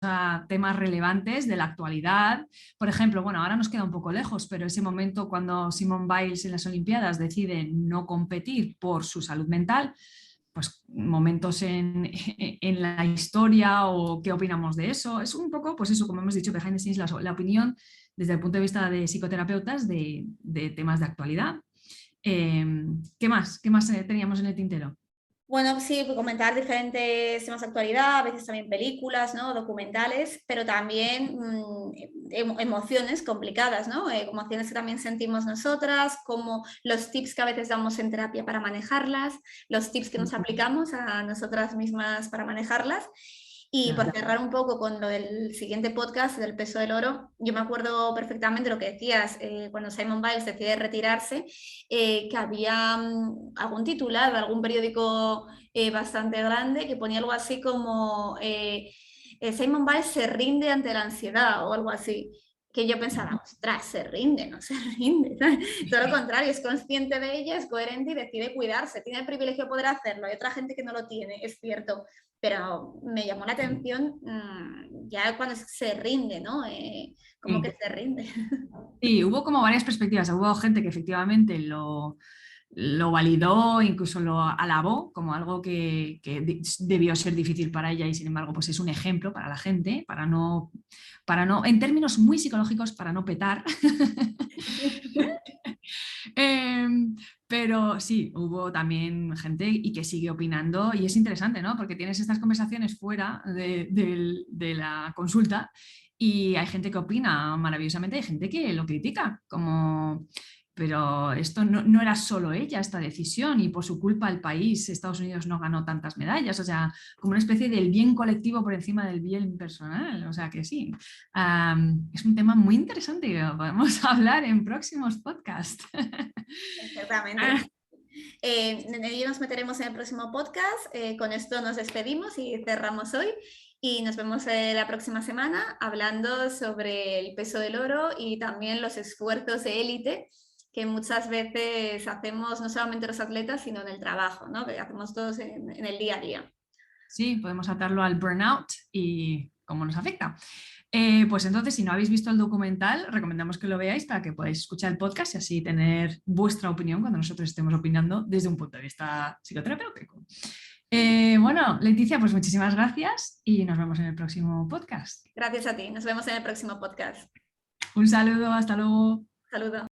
a temas relevantes de la actualidad. Por ejemplo, bueno, ahora nos queda un poco lejos, pero ese momento cuando Simone Biles en las Olimpiadas decide no competir por su salud mental, pues momentos en la historia o qué opinamos de eso. Es un poco, pues eso, como hemos dicho, behind the scenes, la opinión desde el punto de vista de psicoterapeutas de temas de actualidad. ¿Qué más? ¿Qué más teníamos en el tintero? Bueno, sí, comentar diferentes temas de actualidad, a veces también películas, ¿no? Documentales, pero también emociones complicadas, ¿no? Emociones que también sentimos nosotras, como los tips que a veces damos en terapia para manejarlas, los tips que nos aplicamos a nosotras mismas para manejarlas. Y por cerrar un poco con lo del siguiente podcast, del peso del oro, yo me acuerdo perfectamente lo que decías, cuando Simone Biles decide retirarse, que había algún titular de algún periódico bastante grande que ponía algo así como Simone Biles se rinde ante la ansiedad o algo así. Que yo pensaba, ostras, se rinde, no se rinde. Todo lo contrario, es consciente de ella, es coherente y decide cuidarse. Tiene el privilegio de poder hacerlo. Hay otra gente que no lo tiene, es cierto. Pero me llamó la atención ya cuando se rinde, ¿no? Como que Sí. se rinde. Sí, hubo como varias perspectivas. Hubo gente que efectivamente lo validó, incluso lo alabó como algo que debió ser difícil para ella y sin embargo pues es un ejemplo para la gente, para no, en términos muy psicológicos, para no petar. Eh, pero sí, hubo también gente y que sigue opinando y es interesante, ¿no? Porque tienes estas conversaciones fuera de la consulta y hay gente que opina maravillosamente, hay gente que lo critica, como, pero esto no era solo ella, esta decisión, y por su culpa el país, Estados Unidos, no ganó tantas medallas, o sea, como una especie del bien colectivo por encima del bien personal, o sea que sí. Es un tema muy interesante que podemos hablar en próximos podcasts. Exactamente. Y nos meteremos en el próximo podcast. Con esto nos despedimos y cerramos hoy. Y nos vemos la próxima semana hablando sobre el peso del oro y también los esfuerzos de élite que muchas veces hacemos no solamente los atletas, sino en el trabajo, ¿no? Que hacemos todos en el día a día. Sí, podemos atarlo al burnout y cómo nos afecta. Pues entonces, si no habéis visto el documental, recomendamos que lo veáis para que podáis escuchar el podcast y así tener vuestra opinión cuando nosotros estemos opinando desde un punto de vista psicoterapéutico. Bueno, Leticia, pues muchísimas gracias y nos vemos en el próximo podcast. Gracias a ti. Nos vemos en el próximo podcast. Un saludo, hasta luego. Saludos.